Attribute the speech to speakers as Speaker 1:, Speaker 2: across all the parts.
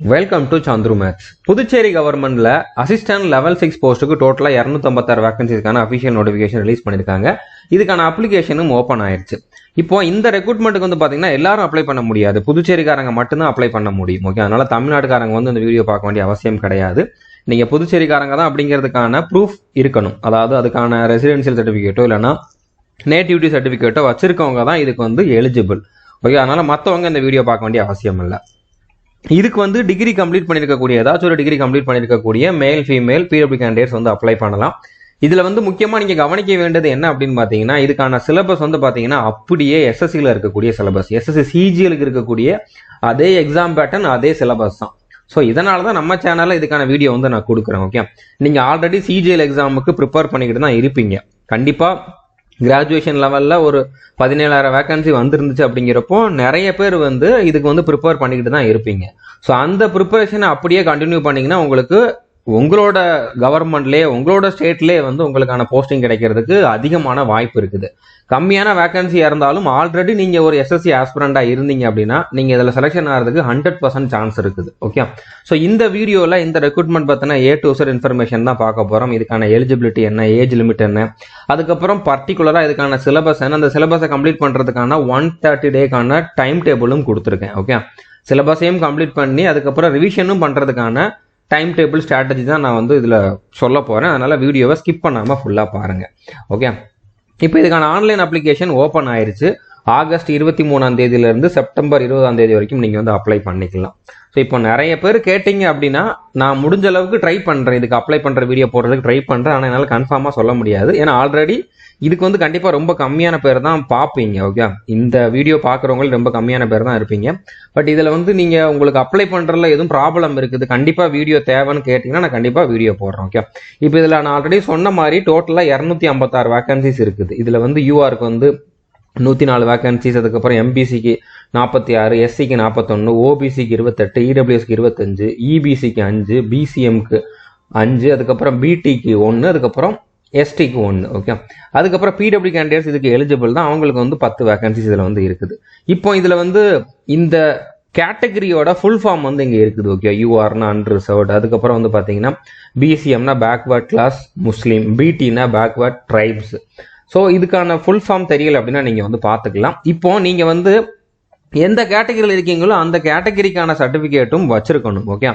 Speaker 1: Welcome to Chandru maths. Puducherry கவர்மெண்ட்ல assistant level 6 போஸ்ட்டுக்கு டோட்டலா 256 வேகன்சிஸ்க்கான அபிஷியல் நோட்டிபிகேஷன் ரிலீஸ் பண்ணிருக்காங்க. இதுக்கான அப்ளிகேஷனும் ஓப்பன் ஆயிருச்சு. இப்போ இந்த ரெக்ரூட்மெண்ட்டுக்கு வந்து பாத்தீங்கன்னா எல்லாரும் அப்ளை பண்ண முடியாது, புதுச்சேரிக்காரங்க மட்டும்தான் அப்ளை பண்ண முடியும். ஓகே, அதனால தமிழ்நாட்டுக்காரங்க வந்து இந்த வீடியோ பார்க்க வேண்டிய அவசியம் கிடையாது. நீங்க புதுச்சேரிக்காரங்க தான் அப்படிங்கிறதுக்கான ப்ரூஃப் இருக்கணும். அதாவது அதுக்கான ரெசிடென்சியல் சர்டிபிகேட்டோ இல்லைன்னா நேட்டிவிட்டி சர்டிபிகேட்டோ வச்சிருக்கவங்க தான் இதுக்கு வந்து எலிஜிபிள். ஓகே, அதனால மற்றவங்க இந்த வீடியோ பார்க்க வேண்டிய அவசியம் இல்லை. இதுக்கு வந்து டிகிரி கம்ப்ளீட் பண்ணிருக்கக்கூடிய ஏதாச்சும் ஒரு டிகிரி கம்ப்ளீட் பண்ணிருக்கக்கூடிய மேல் ஃபீமேல் பிடபிள்யூ கேண்டிடேட்ஸ் வந்து அப்ளை பண்ணலாம். இதுல வந்து முக்கியமா நீங்க கவனிக்க வேண்டியது என்ன அப்படின்னு பாத்தீங்கன்னா, இதுக்கான சிலபஸ் வந்து பாத்தீங்கன்னா அப்படியே எஸ்எஸ்சில இருக்கக்கூடிய சிலபஸ், எஸ்எஸ்சி சிஜிஎலுக்கு இருக்கக்கூடிய அதே எக்ஸாம் பேட்டர்ன், அதே சிலபஸ் தான். ஸோ இதனால தான் நம்ம சேனல்ல இதுக்கான வீடியோ வந்து நான் கொடுக்குறேன். ஓகே, நீங்க ஆல்ரெடி சிஜிஎல் எக்ஸாமுக்கு ப்ரிப்பேர் பண்ணிக்கிட்டு தான் இருப்பீங்க. கண்டிப்பா கிராஜுவேஷன் லெவல்ல ஒரு 17,000 வேகன்சி வந்துருந்துச்சு அப்படிங்கிறப்போ நிறைய பேர் வந்து இதுக்கு வந்து ப்ரிப்பேர் பண்ணிக்கிட்டு தான் இருப்பீங்க. ஸோ அந்த ப்ரிப்பரேஷனை அப்படியே கண்டினியூ பண்ணீங்கன்னா உங்களுக்கு உங்களோட கவர்மெண்ட்லேயே உங்களோட ஸ்டேட்லேயே வந்து உங்களுக்கான போஸ்டிங் கிடைக்கிறதுக்கு அதிகமான வாய்ப்பு இருக்குது. கம்மியான வேகன்சியா இருந்தாலும் ஆல்ரெடி நீங்க ஒரு எஸ்எஸ்சி ஆஸ்பிரண்டா இருந்தீங்க அப்படின்னா நீங்க இதுல செலக்ஷன் ஆகிறதுக்கு 100% சான்ஸ் இருக்குது. ஓகே, ஸோ இந்த வீடியோல இந்த ரெக்ரூட்மெண்ட் பத்தின A to Z இன்ஃபர்மேஷன் தான் பார்க்க போறோம். இதுக்கான எலிஜிபிலிட்டி என்ன, ஏஜ் லிமிட் என்ன, அதுக்கப்புறம் பர்டிகுலரா இதுக்கான சிலபஸ் என்ன, அந்த சிலபஸை கம்ப்ளீட் பண்றதுக்கான 130 டேக்கான டைம் டேபிளும் கொடுத்துருக்கேன். ஓகே, சிலபஸையும் கம்ப்ளீட் பண்ணி அதுக்கப்புறம் ரிவிஷனும் பண்றதுக்கான டைம் டேபிள் ஸ்ட்ராட்டஜி தான் நான் வந்து இதுல சொல்ல போறேன். அதனால வீடியோவை ஸ்கிப் பண்ணாம ஃபுல்லா பாருங்க. ஓகே, இப்போ இதுக்கான ஆன்லைன் அப்ளிகேஷன் ஓப்பன் ஆயிருச்சு. ஆகஸ்ட் 23ஆம் தேதியிலிருந்து செப்டம்பர் 20ஆம் தேதி வரைக்கும் நீங்க வந்து அப்ளை பண்ணிக்கலாம். ஸோ இப்போ நிறைய பேர் கேட்டீங்க அப்படின்னா நான் முடிஞ்ச அளவுக்கு ட்ரை பண்றேன், இதுக்கு அப்ளை பண்ற வீடியோ போடுறதுக்கு ட்ரை பண்றேன். ஆனால் என்னால் கன்ஃபார்மா சொல்ல முடியாது, ஏன்னா ஆல்ரெடி இதுக்கு வந்து கண்டிப்பா ரொம்ப கம்மியான பேர் தான் பார்ப்பீங்க. ஓகே, இந்த வீடியோ பார்க்குறவங்க ரொம்ப கம்மியான பேர் தான் இருப்பீங்க. பட் இதுல வந்து நீங்க உங்களுக்கு அப்ளை பண்றதுல எதுவும் ப்ராப்ளம் இருக்குது, கண்டிப்பா வீடியோ தேவைன்னு கேட்டீங்கன்னா நான் கண்டிப்பா வீடியோ போடுறேன். ஓகே, இப்போ இதுல நான் ஆல்ரெடி சொன்ன மாதிரி டோட்டலா 256 வேகன்சிஸ் இருக்குது. இதுல வந்து யூஆருக்கு வந்து 104 வேகன்சிஸ், அதுக்கப்புறம் எம்பிசிக்கு 46, எஸ்சிக்கு 41, ஓபிசிக்கு 28, இடபிள்யூஎஸ்க்கு 25, இபிசிக்கு 5, பிசிஎம்க்கு 5, அதுக்கப்புறம் பிடிக்கு 1, அதுக்கப்புறம் எஸ்டிக்கு 1. ஓகே, அதுக்கப்புறம் பிடபிள்யூ கேண்டிடேட்ஸ் இதுக்கு எலிஜிபிள் தான், அவங்களுக்கு வந்து 10 வேகன்சிஸ் இதுல வந்து இருக்குது. இப்போ இதுல வந்து இந்த கேட்டகரியோட ஃபுல் ஃபார்ம் வந்து இங்க இருக்குது. ஓகே, யூஆர்னா அன்ரிசர்வ்ட், அதுக்கப்புறம் வந்து பாத்தீங்கன்னா பிசிஎம்னா பேக்வர்ட் கிளாஸ் முஸ்லீம், பிடினா பேக்வர்ட் ட்ரைப்ஸ். ஸோ இதுக்கான ஃபுல் ஃபார்ம் தெரியல அப்படின்னா நீங்க வந்து பாத்துக்கலாம். இப்போ நீங்க வந்து எந்த கேட்டகரியில் இருக்கீங்களோ அந்த கேட்டகரிக்கான சர்டிபிகேட்டும் வச்சிருக்கணும். ஓகே,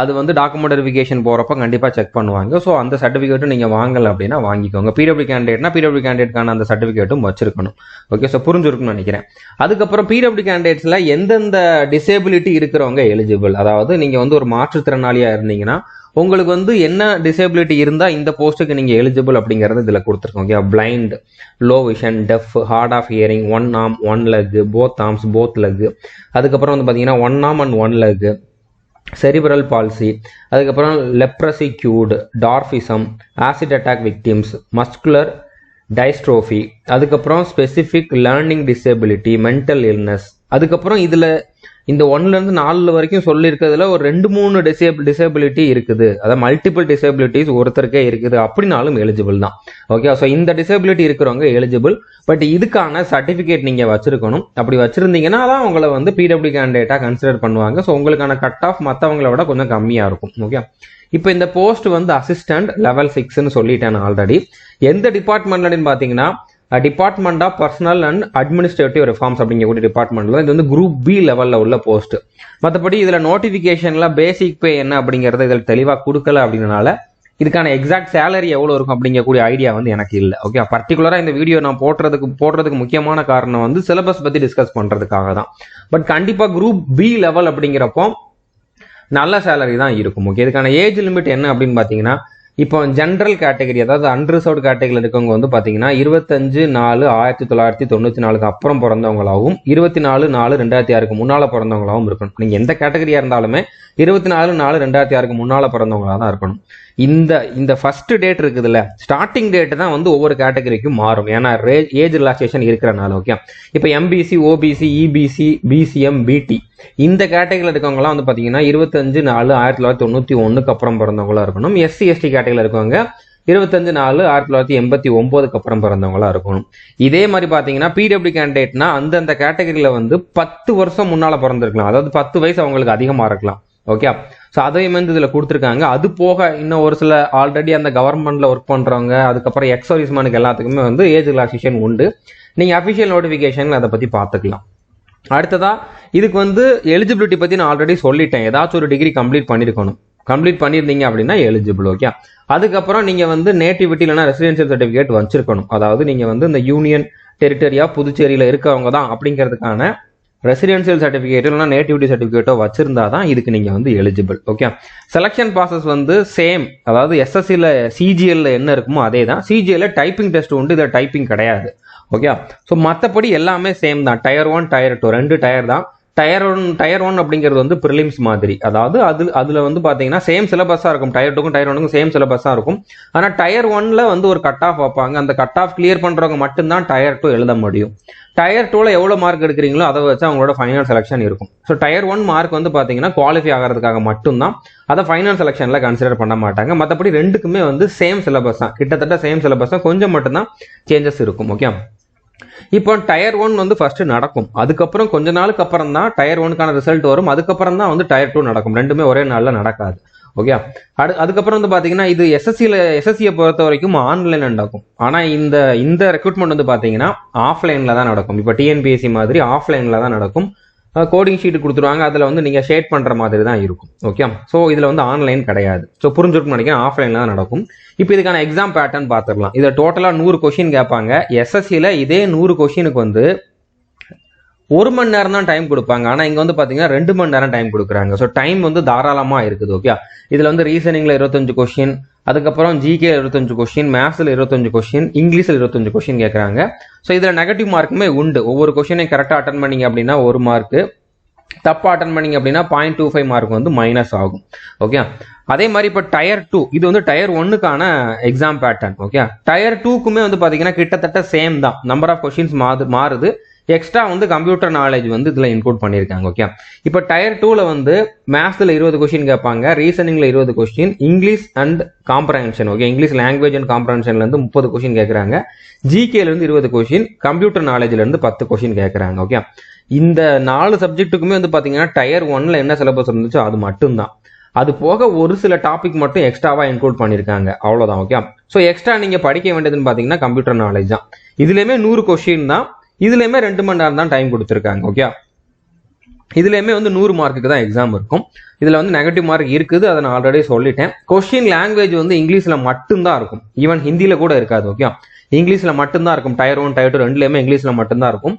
Speaker 1: அது வந்து டாக்குமெண்ட் வெரிஃபிகேஷன் போறப்ப கண்டிப்பா செக் பண்ணுவாங்க. ஸோ அந்த சர்டிபிகேட்டும் நீங்க வாங்கல அப்படின்னா வாங்கிக்கோங்க. பிடபிள்யூ கேண்டிடேட்னா பிடபிள்யூ கேண்டிடேட்கான அந்த சர்டிபிகேட்டும் வச்சிருக்கணும். ஓகே, ஸோ புரிஞ்சிருக்கும்னு நினைக்கிறேன். அதுக்கப்புறம் பிடபிள்யூ கேண்டிடேட்ஸ்ல எந்தெந்த டிசேபிலிட்டி இருக்கிறவங்க எலிஜிபிள், அதாவது நீங்க வந்து ஒரு மாற்றுத்திறனாளியா இருந்தீங்கன்னா உங்களுக்கு வந்து என்ன டிசேபிலிட்டி இருந்தா இந்த போஸ்ட்டுக்கு நீங்க எலிஜிபிள் அப்படிங்கறது இதுல கொடுத்துருக்கோங்க. Blind, low vision, deaf, hard of hearing, 1 arm 1 leg, both arms both leg, அதுக்கப்புறம் வந்து பாத்தீங்கன்னா 1 arm and 1 leg, cerebral palsy, அதுக்கப்புறம் leprosy cured, dwarfism, acid attack victims, muscular dystrophy, அதுக்கப்புறம் specific learning disability, mental illness. அதுக்கப்புறம் இதுல இந்த 1ல இருந்து 4 வரைக்கும் சொல்லி இருக்கிறதுல ஒரு 2-3 டிசேபிலிட்டி இருக்குது, அதாவது மல்டிபிள் டிசேபிலிட்டிஸ் ஒருத்தருக்கே இருக்குது அப்படின்னாலும் எலிஜிபிள் தான். ஓகே, ஸோ இந்த டிசேபிலிட்டி இருக்கிறவங்க எலிஜிபிள். பட் இதுக்கான சர்டிபிகேட் நீங்க வச்சிருக்கணும். அப்படி வச்சிருந்தீங்கன்னா தான் உங்களை வந்து பிடபிள்யூ கேண்டிடேட்டா கன்சிடர் பண்ணுவாங்க. ஸோ உங்களுக்கான கட் ஆஃப் மற்றவங்களை விட கொஞ்சம் கம்மியா இருக்கும். ஓகே, இப்போ இந்த போஸ்ட் வந்து அசிஸ்டன்ட் லெவல் 6ன்னு சொல்லிட்டேன் ஆல்ரெடி. எந்த டிபார்ட்மெண்ட்லன்னு பாத்தீங்கன்னா department of personnel and administrative reforms அப்படிங்கக்கூடிய டிபார்ட்மெண்ட்ல இது வந்து குரூப் பி லெவல்ல உள்ள போஸ்ட். மற்றபடி இதுல நோட்டிபிகேஷன்ல பேசிக் பே என்ன அப்படிங்கறத இதுல தெளிவா கொடுக்கல அப்படின்னால இதுக்கான எக்ஸாக்ட் சேலரி எவ்வளவு இருக்கும் அப்படிங்கக்கூடிய ஐடியா வந்து எனக்கு இல்லை. ஓகே, பர்டிகுலரா இந்த வீடியோ நான் போடுறதுக்கு முக்கியமான காரணம் வந்து சிலபஸ் பத்தி டிஸ்கஸ் பண்றதுக்காக தான். பட் கண்டிப்பா குரூப் பி லெவல் அப்படிங்கிறப்போ நல்ல சேலரி தான் இருக்கும். ஓகே, இதுக்கான ஏஜ் லிமிட் என்ன அப்படின்னு பாத்தீங்கன்னா இப்போ ஜென்ரல் கேட்டகரி, அதாவது அன்ரிசர்வ்ட் கேட்டகரியில் இருக்கவங்க வந்து பாத்தீங்கன்னா 25/4/1994 அப்புறம் பிறந்தவங்களாகவும் 24/4/2006 முன்னால பிறந்தவங்களாகவும் இருக்கணும். நீங்க எந்த கேட்டகரியா இருந்தாலுமே 24/4/2006 முன்னால பிறந்தவங்களா தான் இருக்கணும். இந்த ஃபர்ஸ்ட் டேட் இருக்குதுல்ல, ஸ்டார்டிங் டேட் தான் வந்து ஒவ்வொரு கேட்டகரிக்கும் மாறும், ஏன்னா ஏஜ் ரிலாக்சேஷன் இருக்கிறனால. ஓகே, இப்போ எம்பிசி, ஓபிசி, இபிசி, பிசிஎம், பிடி இந்த கேட்டகரியில் இருக்கவங்கலாம் வந்து பாத்தீங்கன்னா 25/4/1991 அப்புறம் பிறந்தவங்களா இருக்கணும். எஸ்சி எஸ்டி கேட்டகரியில் இருக்கவங்க 25/4/1989 அப்புறம் பிறந்தவங்களா இருக்கணும். இதே மாதிரி பாத்தீங்கன்னா பிடபிள்யூ கேண்டிடேட்னா அந்தந்த கேட்டகரியில வந்து 10 வருஷம் முன்னால பிறந்திருக்கலாம், அதாவது 10 வயசு அவங்களுக்கு அதிகமா இருக்கலாம். ஓகே. ஸோ அதையும் வந்து இதில் கொடுத்துருக்காங்க. அது போக இன்னும் ஒரு சில ஆல்ரெடி அந்த கவர்மெண்ட்ல ஒர்க் பண்ணுறவங்க, அதுக்கப்புறம் எக்ஸர்வீஸ்மேனுக்கு எல்லாத்துக்குமே வந்து ஏஜ் ரிலாக்ஸேஷன் உண்டு. நீங்கள் அஃபிஷியல் நோட்டிஃபிகேஷன் அதை பற்றி பார்த்துக்கலாம். அடுத்ததா இதுக்கு வந்து எலிஜிபிலிட்டி பற்றி நான் ஆல்ரெடி சொல்லிட்டேன். ஏதாச்சும் ஒரு டிகிரி கம்ப்ளீட் பண்ணியிருக்கணும். கம்ப்ளீட் பண்ணியிருந்தீங்க அப்படின்னா எலிஜிபிள். ஓகே. அதுக்கப்புறம் நீங்கள் வந்து நேட்டிவிட்டி இல்லைனா ரெசிடென்ஷியல் சர்டிஃபிகேட் வச்சிருக்கணும். அதாவது நீங்கள் வந்து இந்த யூனியன் டெரிட்டரியா புதுச்சேரியில் இருக்கவங்க தான் அப்படிங்கிறதுக்கான ரெசிடென்ஷியல் சர்டிஃபிகேட் இல்லைனா நேட்டிவிட்டி சர்டிஃபிகேட்டோ வச்சிருந்தா தான் இதுக்கு நீங்கள் வந்து எலிஜிபிள். ஓகே. செலெக்ஷன் ப்ராசஸ் வந்து சேம். அதாவது எஸ்எஸ்சியில் சிஜிஎல்ல என்ன இருக்குமோ அதே தான். சிஜிஎல்ல டைப்பிங் டெஸ்ட் உண்டு, இதில் டைப்பிங் கிடையாது. ஓகே. ஸோ மற்றபடி எல்லாமே சேம் தான். டயர் 1 டயர் 2 2 டயர் தான். டயர் ஒன் அப்படிங்கிறது வந்து ப்ரிலிம்ஸ் மாதிரி. அதாவது அதுல வந்து பாத்தீங்கன்னா சேம் சிலபஸா இருக்கும். டயர் 2க்கும் டயர் 1க்கும் சேம் சிலபஸா இருக்கும். ஆனா டயர் 1ல வந்து ஒரு கட் ஆஃப் வைப்பாங்க. அந்த கட் ஆஃப் கிளியர் பண்றவங்க மட்டும்தான் டயர் 2 எழுத முடியும். டயர் 2ல எவ்வளவு மார்க் எடுக்கிறீங்களோ அதை வச்சு அவங்களோட ஃபைனல் செலக்ஷன் இருக்கும். ஸோ டயர் 1 மார்க் வந்து பாத்தீங்கன்னா குவாலிஃபை ஆகிறதுக்காக மட்டும்தான். அதை ஃபைனல் செலக்ஷன்ல கன்சிடர் பண்ண மாட்டாங்க. மற்றபடி ரெண்டுக்குமே வந்து சேம் சிலபஸ் தான். கிட்டத்தட்ட சேம் சிலபஸ் தான். கொஞ்சம் மட்டும்தான் சேஞ்சஸ் இருக்கும். ஓகே. இப்போ டயர் 1 வந்து ஃபர்ஸ்ட் நடக்கும். அதுக்கப்புறம் கொஞ்ச நாளுக்கு அப்புறம் தான் டயர் 1க்கான ரிசல்ட் வரும். அதுக்கப்புறம் தான் வந்து டயர் 2 நடக்கும். ரெண்டுமே ஒரே நாள்ல நடக்காது. ஓகே. அதுக்கப்புறம் வந்து பாத்தீங்கன்னா இது எஸ்எஸ்சியை பொறுத்த வரைக்கும் ஆன்லைன் நடக்கும். ஆனா இந்த ரெக்ரூட்மெண்ட் வந்து பாத்தீங்கன்னா ஆஃப்லைன்ல தான் நடக்கும். இப்போ டிஎன்பிஎஸ்சி மாதிரி ஆஃப்லைன்ல தான் நடக்கும். கோடிங் ஷீட் கொடுத்துருவாங்க. அதில் வந்து நீங்கள் ஷேட் பண்ணுற மாதிரி தான் இருக்கும். ஓகே. ஸோ இதில் வந்து ஆன்லைன் கிடையாது. ஸோ புரிஞ்சுருக்குன்னு நினைக்கிறேன். ஆஃப்லைனில் தான் நடக்கும். இப்போ இதுக்கான எக்ஸாம் பேட்டர்ன் பார்த்துடலாம். இதை டோட்டலாக 100 கொஸ்டின் கேட்பாங்க. எஸ்எஸ்சியில் இதே 100 கொஸ்டினுக்கு வந்து 1 மணி நேரம் தான் டைம் கொடுப்பாங்க. ஆனால் இங்கே வந்து பார்த்தீங்கன்னா 2 மணி நேரம் டைம் கொடுக்குறாங்க. ஸோ டைம் வந்து தாராளமாக இருக்குது. ஓகே. இதில் வந்து ரீசனிங்கில் 25 கொஸ்டின், அதுக்கப்புறம் ஜிகே 25 கொஸ்டின், மேத்ஸில் 25 கொஸ்டின், இங்கிலீஷில் 25 கொஸ்டின் கேட்குறாங்க. ஸோ இதில் நெகட்டிவ் மார்க்குமே உண்டு. ஒவ்வொரு கொஸ்டினையும் கரெக்டாக அட்டன் பண்ணிங்க அப்படின்னா 1 மார்க்கு, தப்பாக அட்டன் பண்ணிங்க அப்படின்னா 0.25 மார்க் வந்து மைனஸ் ஆகும். ஓகே. அதே மாதிரி இப்போ டயர் 2 இது வந்து டயர் 1க்கான எக்ஸாம் பேட்டர்ன். ஓகே. டயர் 2க்குமே வந்து பார்த்தீங்கன்னா கிட்டத்தட்ட சேம் தான். நம்பர் ஆஃப் கொஸ்டின்ஸ் மாறுது. எக்ஸ்ட்ரா வந்து கம்ப்யூட்டர் நாலேஜ் வந்து இதில் இன்க்ளூட் பண்ணியிருக்காங்க. ஓகே. இப்போ டயர் 2ல வந்து மேத்ஸில் 20 கொஸ்டின் கேட்பாங்க, ரீசனிங்ல 20 question, English and comprehension. Okay. English language and காம்ப்ரஹென்ஷன்ல இருந்து 30 கொஸ்டின் கேட்குறாங்க, ஜிகேல இருந்து 20 கொஸ்டின், கம்ப்யூட்டர் நாலேஜ்ல இருந்து 10 கொஸ்டின் கேட்குறாங்க. ஓகே. இந்த 4 சப்ஜெக்ட்டுக்குமே வந்து பார்த்தீங்கன்னா டயர் 1ல என்ன சிலபஸ் இருந்துச்சோ அது மட்டும்தான். அது போக ஒரு சில டாபிக் மட்டும் எக்ஸ்ட்ராவா இன்க்ளூட் பண்ணியிருக்காங்க. அவ்வளோதான். ஓகே. ஸோ எக்ஸ்ட்ரா நீங்க படிக்க வேண்டியதுன்னு பார்த்தீங்கன்னா கம்ப்யூட்டர் நாலேஜ் தான். இதுலயுமே 100 கொஸ்டின் தான். இதுலயுமே 2 மணி நேரம் தான் டைம் கொடுத்துருக்காங்க. ஓகே. இதுலயுமே வந்து 100 மார்க்குக்கு தான் எக்ஸாம் இருக்கும். இதுல வந்து நெகட்டிவ் மார்க் இருக்குது, அதை நான் ஆல்ரெடி சொல்லிட்டேன். கொஸ்டின் லாங்குவேஜ் வந்து இங்கிலீஷ்ல மட்டும்தான் இருக்கும். ஈவன் ஹிந்தியில கூட இருக்காது. ஓகே. இங்கிலீஷ்ல மட்டும்தான் இருக்கும். டயர் 1 டயர் 2 ரெண்டுலயுமே இங்கிலீஷ்ல மட்டும்தான் இருக்கும்.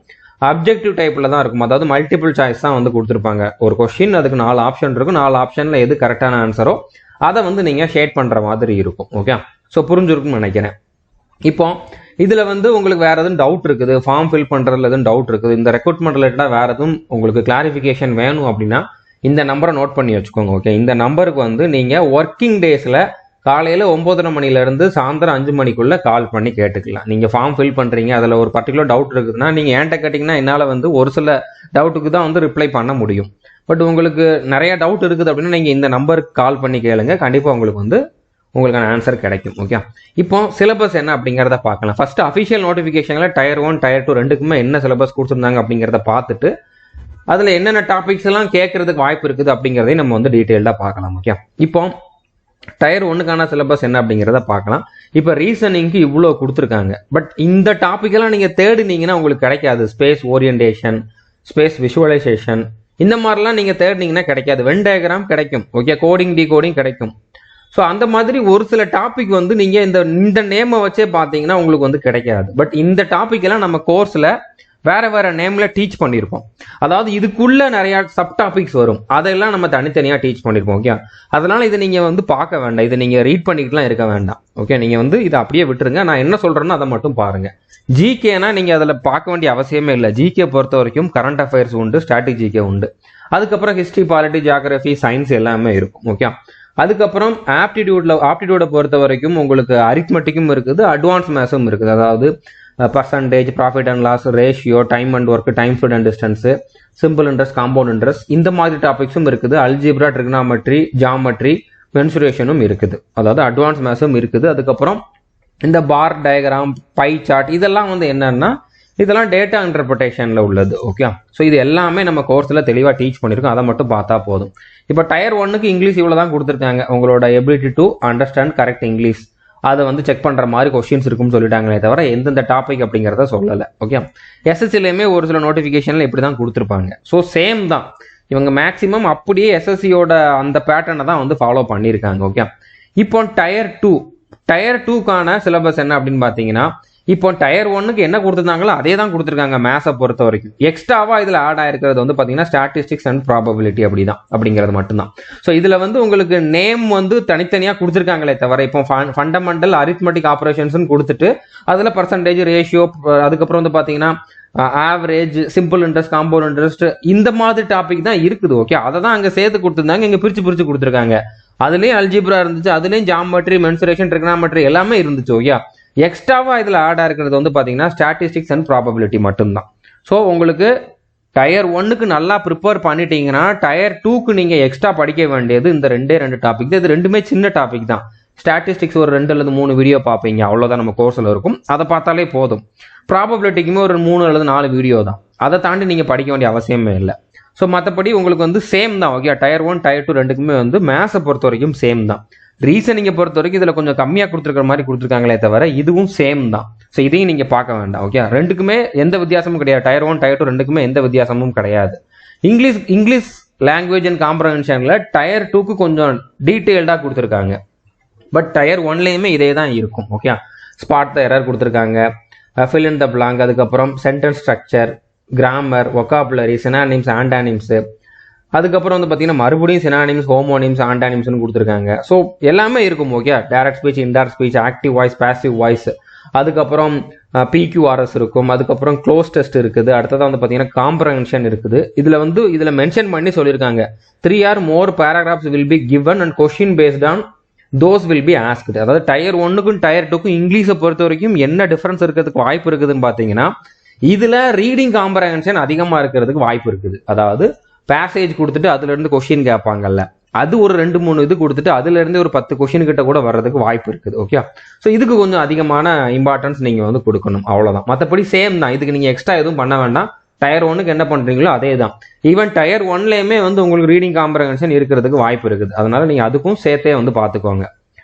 Speaker 1: அப்ஜெக்டிவ் டைப்ல தான் இருக்கும். அதாவது மல்டிபிள் சாய்ஸ் தான் வந்து கொடுத்துருப்பாங்க. ஒரு கொஸ்டின் அதுக்கு 4 ஆப்ஷன் இருக்கும். 4 ஆப்ஷன்ல எது கரெக்டான ஆன்சரோ அதை வந்து நீங்க ஷேட் பண்ற மாதிரி இருக்கும். ஓகே. ஸோ புரிஞ்சிருக்கும்னு நினைக்கிறேன். இப்போ இதுல வந்து உங்களுக்கு வேற எதுவும் டவுட் இருக்குது, ஃபார்ம் ஃபில் பண்றதுல எதுவும் டவுட் இருக்குது, இந்த ரெக்ரூட்மெண்ட் ரிலேட்டடா வேற எதுவும் உங்களுக்கு கிளாரிஃபிகேஷன் வேணும் அப்படின்னா இந்த நம்பரை நோட் பண்ணி வச்சுக்கோங்க. ஓகே. இந்த நம்பருக்கு வந்து நீங்க ஒர்க்கிங் டேஸ்ல காலையில 9:30 மணில இருந்து சாயந்தரம் 5 மணிக்குள்ள கால் பண்ணி கேட்டுக்கலாம். நீங்க ஃபார்ம் ஃபில் பண்றீங்க, அதுல ஒரு பர்டிகுலர் டவுட் இருக்குதுன்னா நீங்க என்கிட்ட கேட்டீங்கன்னா என்னால வந்து ஒரு சில டவுட்டுக்கு தான் வந்து ரிப்ளை பண்ண முடியும். பட் உங்களுக்கு நிறைய டவுட் இருக்குது அப்படின்னா நீங்க இந்த நம்பருக்கு கால் பண்ணி கேளுங்க. கண்டிப்பா உங்களுக்கு வந்து உங்களுக்கான ஆன்சர் கிடைக்கும். ஓகே. இப்போ சிலபஸ் என்ன அப்படிங்கிறத பார்க்கலாம். ஃபர்ஸ்ட் அஃபிஷியல் நோட்டிஃபிகேஷன்ல டயர் 1 டயர் 2 ரெண்டுக்குமே என்ன சிலபஸ் கொடுத்துருந்தாங்க அப்படிங்கிறத பார்த்துட்டு அதுல என்னென்ன டாபிக்ஸ் எல்லாம் கேட்கறதுக்கு வாய்ப்பு இருக்குது அப்படிங்கிறதையும் நம்ம வந்து டீட்டெயில்டா பார்க்கலாம். ஓகே. இப்போ டயர் 1க்கான சிலபஸ் என்ன அப்படிங்கிறத பார்க்கலாம். இப்போ ரீசனிங்க்கு இவ்வளோ கொடுத்துருக்காங்க. பட் இந்த டாபிக் எல்லாம் நீங்க தேடினீங்கன்னா உங்களுக்கு கிடைக்காது. ஸ்பேஸ் ஓரியன்டேஷன், ஸ்பேஸ் விஷுவலைசேஷன், இந்த மாதிரிலாம் நீங்க தேடினீங்கன்னா கிடைக்காது. வென் டயக்ராம் கிடைக்கும். ஓகே. கோடிங் டிகோடிங் கிடைக்கும். ஸோ அந்த மாதிரி ஒரு சில டாபிக் வந்து நீங்க இந்த நேமை வச்சே பார்த்தீங்கன்னா உங்களுக்கு வந்து கிடைக்காது. பட் இந்த டாபிக் எல்லாம் நம்ம கோர்ஸ்ல வேற வேற நேம்ல டீச் பண்ணியிருப்போம். அதாவது இதுக்குள்ள நிறைய சப் டாபிக்ஸ் வரும், அதெல்லாம் நம்ம தனித்தனியா டீச் பண்ணியிருப்போம். ஓகே. அதனால இதை நீங்க வந்து பார்க்க வேண்டாம், இதை நீங்க ரீட் பண்ணிக்கிட்டுலாம் இருக்க வேண்டாம். ஓகே. நீங்க வந்து இதை அப்படியே விட்டுருங்க. நான் என்ன சொல்றேன்னு அதை மட்டும் பாருங்க. ஜிகேனா நீங்க அதில் பார்க்க வேண்டிய அவசியமே இல்லை. ஜிகே பொறுத்த வரைக்கும் கரண்ட் அஃபேர்ஸ் உண்டு, ஸ்ட்ராட்டஜி ஜிகே உண்டு, அதுக்கப்புறம் ஹிஸ்டரி, பாலிட்டி, ஜியாகிரபி, சயின்ஸ் எல்லாமே இருக்கும். ஓகே. அதுக்கப்புறம் ஆப்டிடியூட பொறுத்த வரைக்கும் உங்களுக்கு அரித்மெட்டிக்கும் இருக்குது, அட்வான்ஸ் மேத்ஸும் இருக்குது. அதாவது percentage, profit and loss, ratio, time and work, time speed and distance, simple interest, compound interest, இந்த மாதிரி டாபிக்ஸும் இருக்குது. அல்ஜிப்ரா, ட்ரிகனாமெட்ரி, ஜாமெட்ரி, மென்சுரேஷனும் இருக்குது. அதாவது அட்வான்ஸ் மேத்ஸும் இருக்குது. அதுக்கப்புறம் இந்த பார் டயக்ராம், பை சார்ட், இதெல்லாம் வந்து என்னன்னா இதெல்லாம் டேட்டா இன்டர்பிரேஷன்ல உள்ளது. ஓகே, ஸோ இது எல்லாமே நம்ம கோர்ஸ்ல தெளிவாக டீச் பண்ணியிருக்கோம். அதை மட்டும் பார்த்தா போதும். இப்போ டயர் 1க்கு இங்கிலீஷ் இவ்வளோ தான் கொடுத்துருக்காங்க. உங்களோட ability to understand correct English அதை வந்து செக் பண்ற மாதிரி கொஸ்டின்ஸ் இருக்கும்னு சொல்லிட்டாங்களே தவிர எந்தெந்த டாபிக் அப்படிங்கிறத சொல்லலை. ஓகே, எஸ்எஸ்சிலையுமே ஒரு சில நோட்டிஃபிகேஷன்ல இப்படி தான் கொடுத்துருப்பாங்க. ஸோ சேம் தான், இவங்க மேக்சிமம் அப்படியே எஸ்எஸ்சியோட அந்த பேட்டர்னை தான் வந்து ஃபாலோ பண்ணியிருக்காங்க. ஓகே, இப்போ டயர் 2க்கான சிலபஸ் என்ன அப்படின்னு பார்த்தீங்கன்னா, இப்போ டயர் 1க்கு என்ன கொடுத்துருந்தாங்களோ அதே தான் கொடுத்துருக்காங்க மேத்ஸை பொறுத்த வரைக்கும். எக்ஸ்ட்ராவா இதுல ஆட் ஆயிருக்கிறது வந்து பாத்தீங்கன்னா ஸ்டாட்டிஸ்டிக்ஸ் அண்ட் ப்ராபபிலிட்டி அப்படிங்கிறது மட்டும்தான். ஸோ இதுல வந்து உங்களுக்கு நேம் வந்து தனித்தனியா கொடுத்துருக்காங்களே தவிர இப்போ ஃபண்டமெண்டல் அரித்மெட்டிக் ஆபரேஷன்ஸ் கொடுத்துட்டு அதுல பர்சன்டேஜ் ரேஷியோ அதுக்கப்புறம் வந்து பாத்தீங்கன்னா average simple interest compound interest இந்த மாதிரி டாபிக் தான் இருக்குது. ஓகே, அதை தான் அங்க சேர்த்து கொடுத்துருந்தாங்க, இங்க பிரிச்சு கொடுத்துருக்காங்க. அதுலயும் அல்ஜிப்ரா இருந்துச்சு, அதுலயும் ஜாமெட்ரி மென்சுரேஷன் ட்ரிகனாமெட்ரி எல்லாமே இருந்துச்சு. ஓகே, எக்ஸ்ட்ராவா இதுல ஆட் இருக்கிறது வந்து பாத்தீங்கன்னா ஸ்டாட்டிஸ்டிக்ஸ் அண்ட் ப்ராபபிலிட்டி மட்டும்தான். ஸோ உங்களுக்கு டயர் 1க்கு நல்லா ப்ரிப்பேர் பண்ணிட்டீங்கன்னா டயர் 2க்கு நீங்க எக்ஸ்ட்ரா படிக்க வேண்டியது இந்த ரெண்டு டாபிக் தான். இது ரெண்டுமே சின்ன டாபிக் தான். ஸ்டாட்டிஸ்டிக்ஸ் ஒரு 2 அல்லது 3 வீடியோ பார்ப்பீங்க, அவ்வளவுதான் நம்ம கோர்ஸ்ல இருக்கும். அதை பார்த்தாலே போதும். ப்ராபபிலிட்டிக்குமே ஒரு 3 அல்லது 4 வீடியோ தான். அதை தாண்டி நீங்க படிக்க வேண்டிய அவசியமே இல்லை. ஸோ மற்றபடி உங்களுக்கு வந்து சேம் தான். ஓகே, டயர் 1 டயர் 2 ரெண்டுக்குமே வந்து மேத்ஸை பொறுத்த வரைக்கும் சேம் தான். ரீசனிங்கை பொறுத்த வரைக்கும் இதுல கொஞ்சம் கம்மியா கொடுத்துருக்கிற மாதிரி கொடுத்துருக்காங்களே தவிர இதுவும் சேம் தான். ஸோ இதையும் நீங்க பார்க்க வேண்டாம். ஓகே, ரெண்டுக்குமே எந்த வித்தியாசமும் கிடையாது. டயர் 1 டயர் 2 ரெண்டுக்குமே எந்த வித்தியாசமும் கிடையாது. இங்கிலீஷ் லாங்குவேஜ் அண்ட் காம்ப்ரஹென்ஷன்ல டயர் 2க்கு கொஞ்சம் டீட்டெயில்டா கொடுத்துருக்காங்க. பட் டயர் 1லயுமே இதே தான் இருக்கும். ஓகே, ஸ்பாட் த எரர் கொடுத்துருக்காங்க, ஃபில் இன் த பிளாங்க், அதுக்கப்புறம் sentence structure, grammar, vocabulary, synonyms, antonyms, அதுக்கப்புறம் வந்து பார்த்தீங்கன்னா மறுபடியும் சினானிம்ஸ், ஹோமோனிம்ஸ், ஆண்டானிம்ஸ்னு கொடுத்துருக்காங்க. ஸோ எல்லாமே இருக்கும். Okay, direct speech, indirect speech, active voice, passive voice, அதுக்கப்புறம் பிக்யூஆர்எஸ் இருக்கும், அதுக்கப்புறம் க்ளோஸ் டெஸ்ட் இருக்குது, அடுத்ததான் வந்து பார்த்தீங்கன்னா காம்ப்ரஹென்ஷன் இருக்குது. இதில் மென்ஷன் பண்ணி சொல்லியிருக்காங்க 3 or more paragraphs will be given and question based on those will be asked. அதாவது டயர் 1க்கும் டயர் 2க்கும் இங்கிலீஷை பொறுத்த வரைக்கும் என்ன டிஃபரன்ஸ் இருக்கிறதுக்கு வாய்ப்பு இருக்குதுன்னு பார்த்தீங்கன்னா இதுல ரீடிங் காம்ப்ரஹென்ஷன் அதிகமாக இருக்கிறதுக்கு வாய்ப்பு இருக்குது. அதாவது பேசேஜ் கொடுத்துட்டு அதுல இருந்து கொஸ்டின் கேட்பாங்கல்ல, அது ஒரு 2-3 இது கொடுத்துட்டு அதுல இருந்து ஒரு 10 கொஸ்டின் கிட்ட கூட வர்றதுக்கு வாய்ப்பு இருக்குது. ஓகே, ஸோ இதுக்கு கொஞ்சம் அதிகமான இம்பார்ட்டன்ஸ் நீங்க வந்து கொடுக்கணும், அவ்வளவுதான். மற்றபடி சேம் தான். இதுக்கு நீங்க எக்ஸ்ட்ரா எதுவும் பண்ண வேண்டாம். டயர் 1க்கு என்ன பண்றீங்களோ அதே தான். ஈவன் டயர் 1லயுமே வந்து உங்களுக்கு ரீடிங் காம்ப்ரஹென்ஷன் இருக்கிறதுக்கு வாய்ப்பு இருக்குது. அதனால நீங்க அதுக்கும் சேர்த்தே வந்து பாத்துக்கோங்க.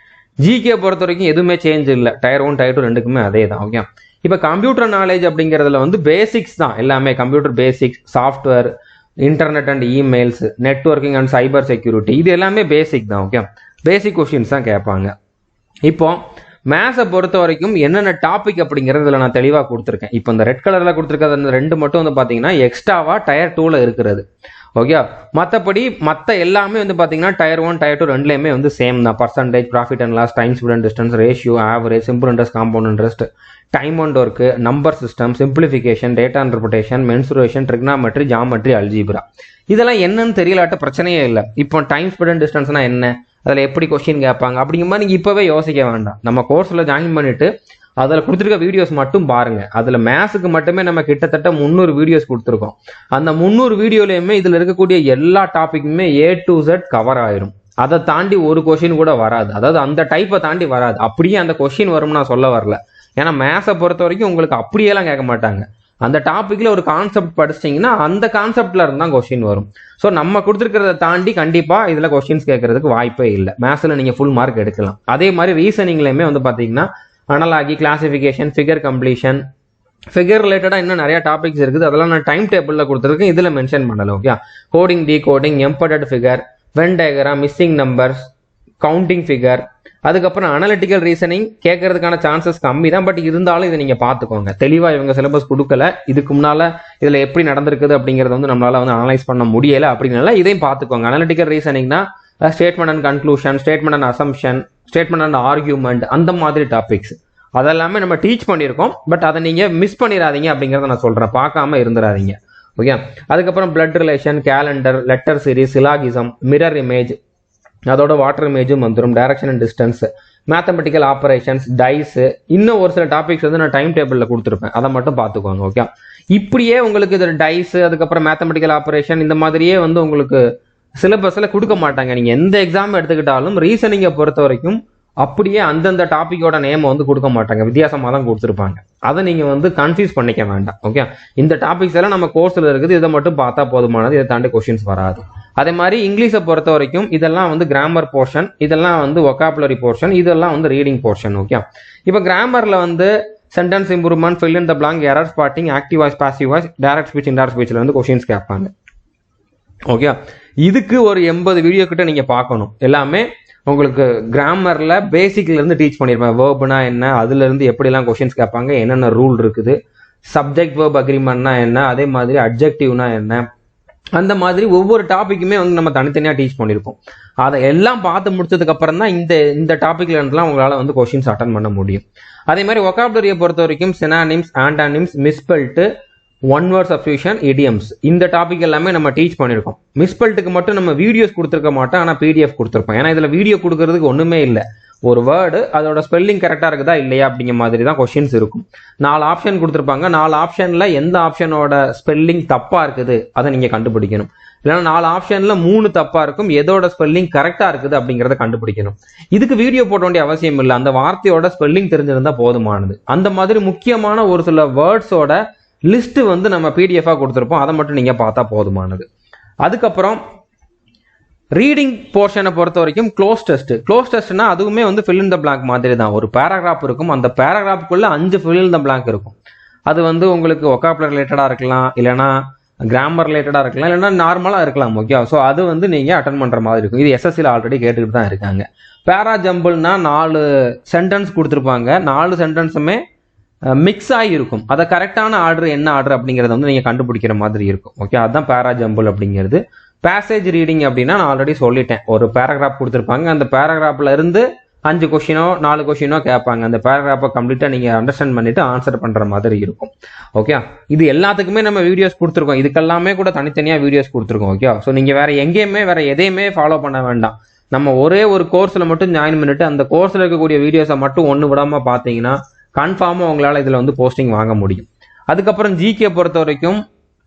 Speaker 1: ஜிகே பொறுத்த வரைக்கும் எதுவுமே சேஞ்ச் இல்லை. டயர் 1 டயர் 2 ரெண்டுக்குமே அதே தான். ஓகே, இப்போ கம்ப்யூட்டர் நாலேஜ் அப்படிங்கிறதுல வந்து பேசிக்ஸ் தான் எல்லாமே. Computer basics, software, internet and emails, networking and cyber security, இது எல்லாமே பேசிக் தான். ஓகே, பேசிக் கொஸ்டின்ஸ் தான் கேட்பாங்க. இப்போ மேத்ஸை பொறுத்த வரைக்கும் என்னென்ன டாபிக் அப்படிங்கிறதுல நான் தெளிவாக கொடுத்துருக்கேன். இப்போ இந்த ரெட் கலர்ல கொடுத்துருக்கிறது அந்த 2 மட்டும் வந்து பார்த்தீங்கன்னா எக்ஸ்ட்ராவா டயர் 2ல இருக்கிறது. ஓகே, மற்றபடி மற்ற எல்லாமே வந்து பார்த்தீங்கன்னா டயர் 1 டயர் 2 ரெண்டுலேயுமே வந்து சேம் தான். Percentage, profit and loss, time speed and distance, ratio, average, simple interest, compound interest, time and work, number system, simplification, data interpretation, mensuration, trigonometry, geometry, algebra, இதெல்லாம் என்னன்னு தெரியலாட்ட பிரச்சனையே இல்லை. இப்போ டைம் ஸ்பீட் அண்ட் டிஸ்டன்ஸ்னா என்ன, அதில் எப்படி கொஸ்டின் கேட்பாங்க அப்படிங்கிற மாதிரி நீங்கள் இப்போவே யோசிக்க வேண்டாம். நம்ம கோர்ஸில் ஜாயின் பண்ணிட்டு அதில் கொடுத்துருக்க வீடியோஸ் மட்டும் பாருங்க. அதில் மேத்ஸுக்கு மட்டுமே நம்ம கிட்டத்தட்ட 300 வீடியோஸ் கொடுத்துருக்கோம். அந்த 300 வீடியோலையுமே இதில் இருக்கக்கூடிய எல்லா டாபிக்குமே A to Z கவர் ஆயிரும். அதை தாண்டி ஒரு கொஸ்டின் கூட வராது. அதாவது அந்த டைப்பை தாண்டி வராது. அப்படியே அந்த கொஸ்டின் வரும்னு நான் சொல்ல வரல. ஏன்னா மேத்ஸை பொறுத்த வரைக்கும் உங்களுக்கு அப்படியெல்லாம் கேட்க மாட்டாங்க. அந்த டாபிக்ல ஒரு கான்செப்ட் படிச்சிட்டிங்கன்னா அந்த கான்செப்ட்ல இருந்தால் கொஸ்டின் வரும். ஸோ நம்ம கொடுத்துருக்கிறத தாண்டி கண்டிப்பா இதுல கொஸ்டின்ஸ் கேட்கறதுக்கு வாய்ப்பே இல்லை. மேத்ஸ்ல நீங்க ஃபுல் மார்க் எடுக்கலாம். அதே மாதிரி ரீசனிங்லயுமே வந்து பாத்தீங்கன்னா analogy, classification, figure completion, figure ரிலேட்டடா இன்னும் நிறைய டாபிக்ஸ் இருக்குது. அதெல்லாம் நான் டைம் டேபிள்ல கொடுத்துருக்கேன், இதுல மென்ஷன் பண்ணல. Okay, coding, decoding, embedded figure, Venn diagram, missing numbers, counting figure, அதுக்கப்புறம் அனலிட்டிக்கல் ரீசனிங் கேட்கறதுக்கான சான்சஸ் கம்மி தான். பட் இருந்தாலும் இதை நீங்க பாத்துக்கோங்க. தெளிவா இவங்க சிலபஸ் கொடுக்கல. இதுக்கு முன்னால இதுல எப்படி நடந்திருக்குது அப்படிங்கறத வந்து நம்மளால வந்து அனலைஸ் பண்ண முடியல. அப்படின்னால இதையும் பாத்துக்கோங்க. அனலிட்டிக்கல் ரீசனிங்னா statement and conclusion, statement and assumption, statement and argument, அந்த மாதிரி டாபிக்ஸ் அதெல்லாமே நம்ம டீச் பண்ணியிருக்கோம். பட் அதை நீங்க மிஸ் பண்ணிடாதீங்க அப்படிங்கறத நான் சொல்றேன். பார்க்காம இருந்துடாதீங்க. ஓகே, அதுக்கப்புறம் blood relation, calendar, letter series, syllogism, mirror image, அதோட வாட்டர் இமேஜும் வந்துடும், direction and distance, mathematical operations, dice, இன்னும் ஒரு சில டாபிக்ஸ் வந்து நான் டைம் டேபிள்ல கொடுத்துருப்பேன். அதை மட்டும் பார்த்துக்கோங்க. ஓகே, இப்படியே உங்களுக்கு இது டைஸ், அதுக்கப்புறம் மேத்தமெட்டிக்கல் ஆபரேஷன், இந்த மாதிரியே வந்து உங்களுக்கு சிலபஸ்ல கொடுக்க மாட்டாங்க. நீங்க எந்த எக்ஸாம் எடுத்துக்கிட்டாலும் ரீசனிங்கை பொறுத்த வரைக்கும் அப்படியே அந்தந்த டாபிக்கோட நேம் வந்து கொடுக்க மாட்டாங்க, வித்தியாசமாக தான் கொடுத்துருப்பாங்க. அதை நீங்கள் வந்து கன்ஃபியூஸ் பண்ணிக்க வேண்டாம். ஓகே, இந்த டாபிக்ஸ் எல்லாம் நம்ம கோர்ஸில் இருக்குது, இதை மட்டும் பார்த்தா போதுமானது, இதை தாண்டி கொஸ்டின்ஸ் வராது. அதே மாதிரி இங்கிலீஷை பொறுத்த வரைக்கும் இதெல்லாம் வந்து கிராமர் போர்ஷன், இதெல்லாம் வந்து ஒகாபுலரி போர்ஷன், இதெல்லாம் வந்து ரீடிங் போர்ஷன். ஓகே, இப்போ கிராமரில் வந்து sentence improvement, fill in the blank, error spotting, active voice, passive voice, direct speech, indirect ஸ்பீச்ல வந்து கொஸ்டின்ஸ் கேட்பாங்க. ஓகே, இதுக்கு ஒரு 80 வீடியோ கிட்ட நீங்க பார்க்கணும். எல்லாமே உங்களுக்கு கிராமர்ல பேசிக்ல இருந்து டீச் பண்ணிருப்பேன். வேர்ப்னா என்ன, அதுல இருந்து எப்படிலாம் கொஸ்டின்ஸ் கேட்பாங்க, என்னென்ன ரூல் இருக்குது, சப்ஜெக்ட் வேர்ப் அக்ரிமெண்ட்னா என்ன, அதே மாதிரி அட்ஜெக்டிவ்னா என்ன, அந்த மாதிரி ஒவ்வொரு டாபிக்குமே வந்து நம்ம தனித்தனியா டீச் பண்ணியிருப்போம். அதை எல்லாம் பார்த்து முடிச்சதுக்கு அப்புறம் தான் இந்த டாபிக்ல இருந்துலாம் உங்களால வந்து கொஸ்டின்ஸ் அட்டன் பண்ண முடியும். அதே மாதிரி ஒகாபுலரியை பொறுத்த வரைக்கும் synonyms, antonyms, misspelled, one word substitution, idioms, இந்த டாபிக் எல்லாமே நம்ம டீச் பண்ணியிருக்கோம். மிஸ்பெல்ட்டுக்கு மட்டும் நம்ம வீடியோஸ் கொடுத்துருக்க மாட்டோம், ஆனால் பிடிஎஃப் கொடுத்துருப்போம். ஏன்னா இதில் வீடியோ கொடுக்கறதுக்கு ஒன்றுமே இல்லை. ஒரு வேர்டு அதோட ஸ்பெல்லிங் கரெக்டாக இருக்குதா இல்லையா அப்படிங்கிற மாதிரி தான் கொஸ்டின்ஸ் இருக்கும். 4 ஆப்ஷன் கொடுத்துருப்பாங்க. 4 ஆப்ஷனில் எந்த ஆப்ஷனோட ஸ்பெல்லிங் தப்பாக இருக்குது அதை நீங்கள் கண்டுபிடிக்கணும். இல்லைன்னா 4 ஆப்ஷனில் 3 தப்பாக இருக்கும், எதோட ஸ்பெல்லிங் கரெக்டாக இருக்குது அப்படிங்கிறத கண்டுபிடிக்கணும். இதுக்கு வீடியோ போட வேண்டிய அவசியம் இல்லை, அந்த வார்த்தையோட ஸ்பெல்லிங் தெரிஞ்சிருந்தா போதுமானது. அந்த மாதிரி முக்கியமான ஒரு சில வேர்ட்ஸோட லிஸ்ட் வந்து நம்ம பிடிஎஃபா கொடுத்துருப்போம், அதை மட்டும் நீங்க பார்த்தா போதுமானது. அதுக்கப்புறம் ரீடிங் போர்ஷனை பொறுத்த வரைக்கும் க்ளோஸ் டெஸ்ட்னா அதுவுமே வந்து ஃபில் இன் த பிளாங்க் மாதிரி தான். ஒரு பேராகிராஃப் இருக்கும், அந்த பேராகிராஃப்குள்ள 5 ஃபில் இன் த பிளாங்க் இருக்கும். அது வந்து உங்களுக்கு ஒகாபுலரி ரிலேட்டடா இருக்கலாம், இல்லைனா கிராமர் ரிலேட்டடா இருக்கலாம், இல்லைன்னா நார்மலா இருக்கலாம். ஓகே, ஸோ அது வந்து நீங்க அட்டன் பண்ற மாதிரி இருக்கும். இது எஸ்எஸ்சியில் ஆல்ரெடி கேட்டுக்கிட்டு தான் இருக்காங்க. பேரா ஜம்பிள்னா 4 சென்டென்ஸ் கொடுத்துருப்பாங்க, 4 சென்டென்ஸுமே மிக்ஸ் ஆகி இருக்கும். அதை கரெக்டான ஆர்டர் என்ன ஆர்டர் அப்படிங்கறத வந்து நீங்க கண்டுபிடிக்கிற மாதிரி இருக்கும். ஓகே, அதுதான் பேரா ஜம்பிள் அப்படிங்கிறது. பேசேஜ் ரீடிங் அப்படின்னா நான் ஆல்ரெடி சொல்லிட்டேன், ஒரு பேராகிராஃப் கொடுத்துருப்பாங்க, அந்த பேராகிராஃப்ல இருந்து 5 கொஸ்டினோ 4 கொஸ்டினோ கேட்பாங்க. அந்த பேராகிராஃபை கம்ப்ளீட்டா நீங்க அண்டர்ஸ்டாண்ட் பண்ணிட்டு ஆன்சர் பண்ற மாதிரி இருக்கும். ஓகே, இது எல்லாத்துக்குமே நம்ம வீடியோஸ் கொடுத்துருக்கோம், இதுக்கெல்லாமே கூட தனித்தனியா வீடியோஸ் கொடுத்துருக்கோம். ஓகே, ஸோ நீங்க வேற எங்கேயுமே வேற எதையுமே ஃபாலோ பண்ண வேண்டாம். நம்ம ஒரே ஒரு கோர்ஸ்ல மட்டும் ஜாயின் பண்ணிட்டு அந்த கோர்ஸ்ல இருக்கக்கூடிய வீடியோஸை மட்டும் ஒன்று விடாம பார்த்தீங்கன்னா கன்ஃபார்மாக உங்களால் இதில் வந்து போஸ்டிங் வாங்க முடியும். அதுக்கப்புறம் ஜிகே பொறுத்த வரைக்கும்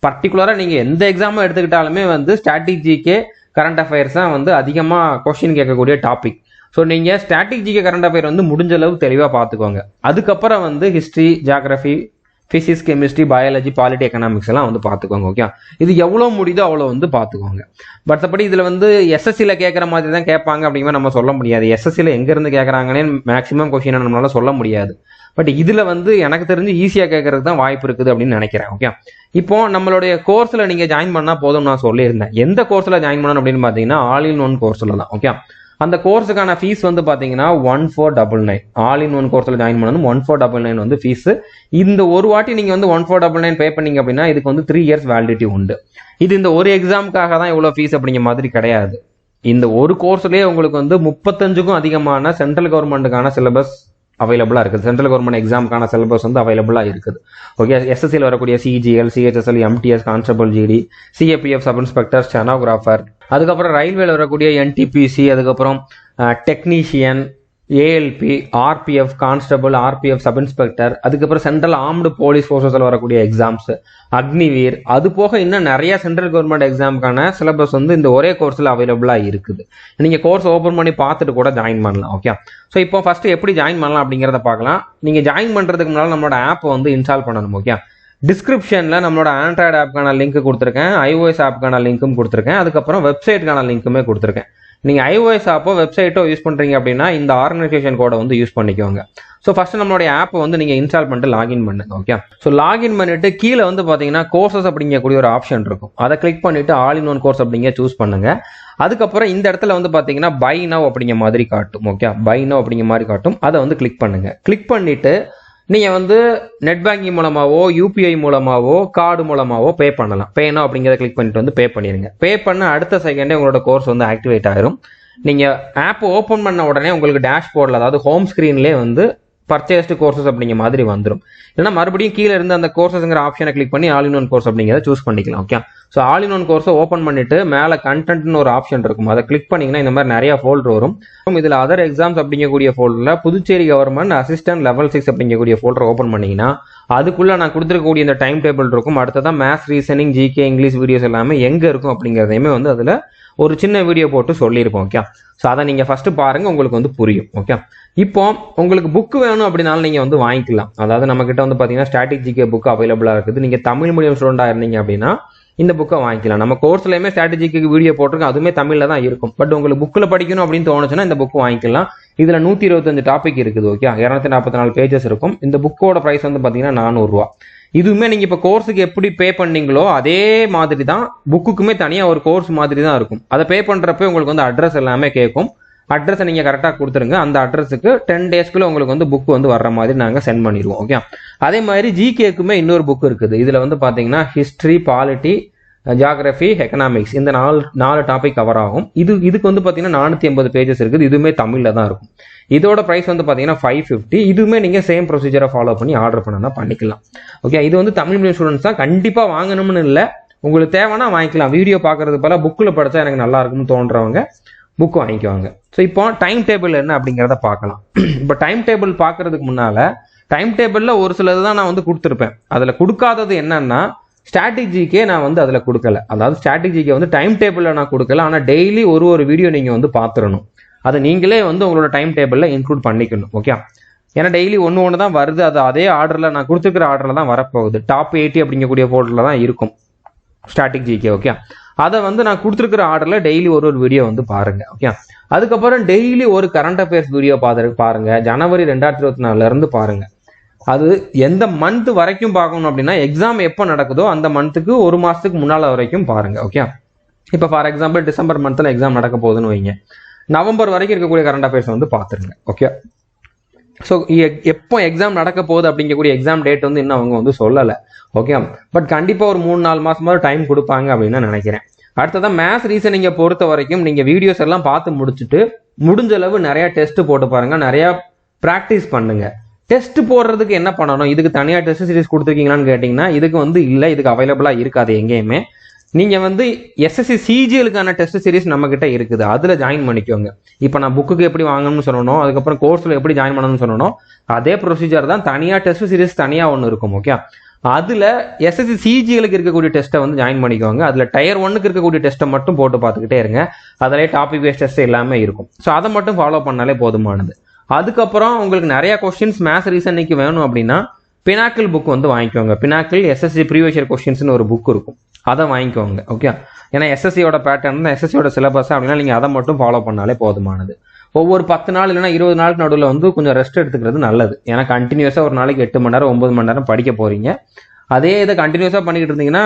Speaker 1: பர்டிகுலராக நீங்கள் எந்த எக்ஸாமும் எடுத்துக்கிட்டாலுமே வந்து ஸ்டாட்டிக் ஜிகே, கரண்ட் அஃபேர்ஸ் தான் வந்து அதிகமாக கொஸ்டின் கேட்கக்கூடிய டாபிக். ஸோ நீங்கள் ஸ்டாட்டிக் ஜிகே, கரண்ட் அஃபேர் வந்து முடிஞ்ச அளவு தெளிவாக பார்த்துக்கோங்க. அதுக்கப்புறம் வந்து history, geography, physics, chemistry, biology, polity, economics எல்லாம் வந்து பார்த்துக்கோங்க. ஓகே, இது எவ்வளோ முடியுதோ அவ்வளோ வந்து பார்த்துக்கோங்க. மற்றபடி இதில் வந்து எஸ்எஸ்சியில் கேட்குற மாதிரி தான் கேட்பாங்க அப்படிங்கிற நம்ம சொல்ல முடியாது. எஸ்எஸ்சியில் எங்கேருந்து கேட்குறாங்கன்னே மேக்ஸிமம் கொஸ்டினை நம்மளால சொல்ல முடியாது. பட் இதில் வந்து எனக்கு தெரிஞ்சு ஈஸியாக கேட்கறதுக்கு தான் வாய்ப்பு இருக்குது அப்படின்னு நினைக்கிறேன். ஓகே, இப்போ நம்மளுடைய கோர்ஸில் நீங்கள் ஜாயின் பண்ணால் போதும் நான் சொல்லியிருந்தேன். எந்த கோர்ஸில் ஜாயின் பண்ணணும் அப்படின்னு பார்த்தீங்கன்னா ஆல் இன் ஒன் கோர்ஸில் தான். ஓகே, அந்த கோர்ஸுக்கான ஃபீஸ் வந்து பார்த்தீங்கன்னா 1499. ஆல் இன் ஒன் கோர்ஸில் ஜாயின் பண்ணணும் 1499 வந்து ஃபீஸ். இந்த ஒரு வாட்டி நீங்கள் வந்து 1499 பே பண்ணீங்க அப்படின்னா இதுக்கு வந்து 3 இயர்ஸ் வேலிடிட்டி உண்டு. இது இந்த ஒரு எக்ஸாமுக்காக தான் இவ்வளோ ஃபீஸ் அப்படிங்கிற மாதிரி கிடையாது. இந்த ஒரு கோர்ஸ்லேயே உங்களுக்கு வந்து 35க்கும் அதிகமான சென்ட்ரல் கவர்மெண்ட்டுக்கான சிலபஸ் அவைலபிளாக இருக்குது. சென்ட்ரல் கவர்மெண்ட் எக்ஸாமுக்கான சிலபஸ் வந்து அவைலபிளாக இருக்குது. ஓகே, எஸ்எஸ்சியில் வரக்கூடிய CGL, CHSL, MTS, constable GD, CAPF, sub inspector, stenographer, அதுக்கப்புறம் ரயில்வேல வரக்கூடிய என்டிபிசி, அதுக்கப்புறம் technician, ALP, RPF, constable, RPF, sub inspector, அதுக்கப்புறம் சென்ட்ரல் ஆர்ம்டு போலீஸ் ஃபோர்ஸஸில் வரக்கூடிய எக்ஸாம்ஸ், அக்னிவீர், அது போக இன்னும் நிறைய சென்ட்ரல் கவர்மெண்ட் எக்ஸாமுக்கான சிலபஸ் வந்து இந்த ஒரே கோர்ஸில் அவைலபிளாக இருக்குது. நீங்கள் கோர்ஸ் ஓப்பன் பண்ணி பார்த்துட்டு கூட ஜாயின் பண்ணலாம். ஓகே, ஸோ இப்போ ஃபர்ஸ்ட் எப்படி ஜாயின் பண்ணலாம் அப்படிங்கிறத பார்க்கலாம். நீங்கள் ஜாயின் பண்ணுறதுக்கு முன்னால் நம்மளோட ஆப்பை வந்து இன்ஸ்டால் பண்ணணும். ஓகே, டிஸ்கிரிப்ஷனில் நம்மளோட ஆண்ட்ராய்டு ஆப்க்கான லிங்க் கொடுத்துருக்கேன், iOS ஆப்க்கான லிங்க்கும் கொடுத்துருக்கேன், அதுக்கப்புறம் வெப்சைட்டுக்கான லிங்க்குமே கொடுத்துருக்கேன். நீங்கள் iOS ஆப்போ வெப்சைட்டோ யூஸ் பண்ணுறீங்க அப்படின்னா இந்த ஆர்கனைசேஷன் கோடை வந்து யூஸ் பண்ணிக்கோங்க. ஸோ ஃபர்ஸ்ட் நம்மளுடைய ஆப்பை வந்து நீங்கள் இன்ஸ்டால் பண்ணிட்டு லாகின் பண்ணுங்க. ஓகே, ஸோ லாகின் பண்ணிட்டு கீழே வந்து பார்த்தீங்கன்னா கோர்சஸ் அப்படிங்கக்கூடிய ஒரு ஆப்ஷன் இருக்கும், அதை கிளிக் பண்ணிட்டு ஆல் இன் ஒன் கோர்ஸ் அப்படிங்க சூஸ் பண்ணுங்க. அதுக்கப்புறம் இந்த இடத்துல வந்து பார்த்தீங்கன்னா பை நவ் அப்படிங்கிற மாதிரி காட்டும். ஓகே, பை நவ் அப்படிங்கிற மாதிரி காட்டும், அதை வந்து கிளிக் பண்ணுங்க. கிளிக் பண்ணிட்டு நீங்கள் வந்து நெட் பேங்கிங் மூலமாவோ, யூபிஐ மூலமாவோ, கார்டு மூலமாவோ பே பண்ணலாம். பேனோ அப்படிங்கிறத கிளிக் பண்ணிட்டு வந்து பே பண்ணிடுங்க. பே பண்ண அடுத்த செகண்டே உங்களோட கோர்ஸ் வந்து ஆக்டிவேட் ஆயிரும். நீங்கள் ஆப் ஓப்பன் பண்ண உடனே உங்களுக்கு டேஷ்போர்டில், அதாவது ஹோம் ஸ்க்ரீன்லேயே வந்து பர்ச்சேஸ்டு கோர்சஸ் அப்படிங்கிற மாதிரி வந்துடும். இல்லைன்னா மறுபடியும் கீழே இருந்து அந்த கோர்சஸ்ங்கிற ஆப்ஷனை கிளிக் பண்ணி ஆல் இன் ஒன் கோர்ஸ் அப்படிங்கிறத சூஸ் பண்ணிக்கலாம். Okay, so all in one கோர்ஸை ஓப்பன் பண்ணிட்டு மேலே கண்டென்ட்னு ஒரு ஆப்ஷன் இருக்கும், அதை கிளிக் பண்ணிங்கன்னா இந்த மாதிரி நிறைய ஃபோல்டர் வரும். இதில் அதர் எக்ஸாம்ஸ் அப்படிங்கக்கூடிய ஃபோல்டரில் புதுச்சேரி கவர்மெண்ட் அசிஸ்டன்ட் லெவல் 6 அப்படிங்கக்கூடிய ஃபோல்டர் ஓப்பன் பண்ணிங்கன்னா அதுக்குள்ளே நான் கொடுத்துருக்கக்கூடிய இந்த டைம் டேபிள் இருக்கும். அடுத்ததான் maths, reasoning, GK, English videos எல்லாமே எங்கே இருக்கும் அப்படிங்கிறதையுமே வந்து அதில் ஒரு சின்ன வீடியோ போட்டு சொல்லியிருப்போம். ஓகே, ஸோ அதை நீங்கள் ஃபர்ஸ்ட் பாருங்க, உங்களுக்கு வந்து புரியும். ஓகே, இப்போ உங்களுக்கு புக் வேணும் அப்படின்னாலும் நீங்கள் வந்து வாங்கிக்கலாம். அதாவது நம்ம கிட்ட வந்து பார்த்தீங்கன்னா ஸ்டாட்டிக் ஜிகே புக் அவைலபிளாக இருக்குது. நீங்கள் தமிழ் மீடியம் ஸ்டூடெண்டாக இருந்தீங்க அப்படின்னா இந்த புக்கை வாங்கிக்கலாம். நம்ம கோர்ஸ்லயுமே ஸ்ட்ராட்டஜிக்கு வீடியோ போட்டிருக்கோம், அதுவுமே தமிழ்ல தான் இருக்கும். பட் உங்களுக்கு புக்கில் படிக்கணும் அப்படின்னு தோணுச்சுன்னா இந்த புக் வாங்கிக்கலாம். இதுல 125 டாபிக் இருக்குது. ஓகே, 244 பேஜஸ் இருக்கும். இந்த புக்கோட பிரைஸ் வந்து பாத்தீங்கன்னா 400 ரூபா. இதுவுமே நீங்க இப்ப கோர்ஸுக்கு எப்படி பே பண்ணீங்களோ அதே மாதிரி தான் புக்குக்குமே தனியா ஒரு கோர்ஸ் மாதிரி தான் இருக்கும். அதை பே பண்றப்ப உங்களுக்கு வந்து அட்ரஸ் எல்லாமே கேட்கும். அட்ரஸை நீங்க கரெக்டாக கொடுத்துருங்க. அந்த அட்ரஸுக்கு 10 டேஸ்க்குள்ள உங்களுக்கு வந்து புக் வந்து வர்ற மாதிரி நாங்கள் சென்ட் பண்ணிடுவோம். ஓகே, அதே மாதிரி ஜிகேக்குமே இன்னொரு புக் இருக்குது. இதுல வந்து பாத்தீங்கன்னா ஹிஸ்டரி, பாலிட்டி, ஜியாகிரபி, எக்கனாமிக்ஸ் இந்த நாலு டாபிக் கவர் ஆகும். இதுக்கு வந்து பாத்தீங்கன்னா 480 பேஜஸ் இருக்குது. இதுவுமே தமிழ்ல தான் இருக்கும். இதோட பிரைஸ் வந்து பாத்தீங்கன்னா 550. இதுவுமே நீங்க சேம் ப்ரொசீஜரை ஃபாலோ பண்ணி ஆர்டர் பண்ணா பண்ணிக்கலாம். ஓகே, இது வந்து தமிழ் மீடியம் ஸ்டூடெண்ட்ஸ் தான் கண்டிப்பா வாங்கணும்னு இல்லை, உங்களுக்கு தேவைன்னா வாங்கிக்கலாம். வீடியோ பாக்குறது போல புக்கில் படிச்சா எனக்கு நல்லா இருக்கும்னு தோன்றவங்க புக் வாங்கிக்குவாங்க. ஸோ இப்போ டைம் டேபிள் என்ன அப்படிங்கிறத பார்க்கலாம். இப்போ டைம் டேபிள் பார்க்கறதுக்கு முன்னால டைம் டேபிள்ல ஒரு சிலது தான் நான் வந்து கொடுத்துருப்பேன். அதுல கொடுக்காதது என்னன்னா ஸ்ட்ராட்டஜிக்கே நான் வந்து அதில் கொடுக்கல. அதாவது ஸ்ட்ராட்டஜிக்கே வந்து டைம் டேபிளில் நான் கொடுக்கல. ஆனால் டெய்லி ஒரு வீடியோ நீங்கள் வந்து பார்த்துடணும். அதை நீங்களே வந்து உங்களோட டைம் டேபிளில் இன்க்ளூட் பண்ணிக்கணும். ஓகே, ஏன்னா டெய்லி ஒன்று தான் வருது. அது அதே ஆர்டரில் நான் கொடுத்துருக்கிற ஆர்டரில் தான் வரப்போகுது. டாப் 80 அப்படிங்கக்கூடிய போர்ட்டில் தான் இருக்கும் ஸ்ட்ராட்டஜிக்கே. ஓகே, அதை வந்து நான் கொடுத்துருக்கிற ஆர்டரில் டெய்லி ஒரு வீடியோ வந்து பாருங்க. ஓகே, அதுக்கப்புறம் டெய்லி ஒரு கரண்ட் அஃபேர்ஸ் வீடியோ பாருங்க. ஜனவரி 2024 பாருங்க. அது எந்த மந்த் வரைக்கும் பார்க்கணும் அப்படின்னா எக்ஸாம் எப்போ நடக்குதோ அந்த மந்த்துக்கு ஒரு மாசத்துக்கு முன்னால வரைக்கும் பாருங்க. ஓகே, இப்போ ஃபார் எக்ஸாம்பிள் டிசம்பர் மந்த்ல எக்ஸாம் நடக்க போகுதுன்னு வைங்க, நவம்பர் வரைக்கும் இருக்கக்கூடிய கரண்ட் அஃபேர்ஸ் வந்து பார்த்துருங்க. ஓகே, ஸோ எப்போ எக்ஸாம் நடக்க போகுது அப்படிங்கக்கூடிய எக்ஸாம் டேட் வந்து இன்னும் அவங்க வந்து சொல்லலை. ஓகே, பட் கண்டிப்பாக ஒரு 3-4 மாசமாவது டைம் கொடுப்பாங்க அப்படின்னு நினைக்கிறேன். அடுத்ததான் மேத்ஸ் ரீசனிங்கை பொறுத்த வரைக்கும் நீங்கள் வீடியோஸ் எல்லாம் பார்த்து முடிச்சுட்டு முடிஞ்ச அளவு நிறைய டெஸ்ட் போட்டு பாருங்க, நிறைய ப்ராக்டிஸ் பண்ணுங்க. டெஸ்ட் போடுறதுக்கு என்ன பண்ணணும், இதுக்கு தனியாக டெஸ்ட் சீரிஸ் கொடுத்துருக்கீங்களான்னு கேட்டிங்கன்னா இதுக்கு வந்து இல்லை, இதுக்கு அவைலபிளாக இருக்காது எங்கேயுமே. நீங்கள் வந்து எஸ்எஸ்சி சிஜிஎலுக்கான டெஸ்ட் சீரிஸ் நம்ம கிட்ட இருக்குது, அதில் ஜாயின் பண்ணிக்கோங்க. இப்போ நான் புக்குக்கு எப்படி வாங்கணும்னு சொல்லணும், அதுக்கப்புறம் கோர்ஸில் எப்படி ஜாயின் பண்ணணும்னு சொல்லணும், அதே ப்ரொசீஜர் தான். தனியாக டெஸ்ட் சீரிஸ் தனியாக ஒன்று இருக்கும். ஓகே, அதில் எஸ்எஸ்சி சிஜிஎலுக்கு இருக்கக்கூடிய டெஸ்ட்டை வந்து ஜாயின் பண்ணிக்கோங்க. அதில் டயர் 1க்கு இருக்கக்கூடிய டெஸ்ட்டை மட்டும் போட்டு பார்த்துக்கிட்டே இருங்க. அதிலே டாபிக் பேஸ்ட் டெஸ்ட் எல்லாமே இருக்கும். ஸோ அதை மட்டும் ஃபாலோ பண்ணாலே போதுமானது. அதுக்கப்புறம் உங்களுக்கு நிறைய கொஸ்டின்ஸ் மேத்ஸ் ரீசனிங்க்கு வேணும் அப்படின்னா பினாக்கிள் புக் வந்து வாங்கிக்கோங்க. பினாக்கிள் எஸ்எஸ்சி ப்ரீவியஸ் இயர் கொஸ்டின்ஸ்னு ஒரு புக் இருக்கும், அதை வாங்கிக்கோங்க. ஓகே, ஏன்னா எஸ்எஸ்சியோட பேட்டர்ன் தான் எஸ்எஸ்சியோட சிலபஸ் அப்படின்னா நீங்கள் அதை மட்டும் ஃபாலோ பண்ணாலே போதுமானது. ஒவ்வொரு 10 நாள் இல்லைன்னா 20 நாளுக்கு நடுவில் வந்து கொஞ்சம் ரெஸ்ட் எடுத்துக்கிறது நல்லது. ஏன்னா கண்டினியூஸாக ஒரு நாளைக்கு 8 மணி நேரம் 9 மணி நேரம் படிக்க போறீங்க. அதே இதை கண்டினியூஸாக பண்ணிக்கிட்டு இருந்தீங்கன்னா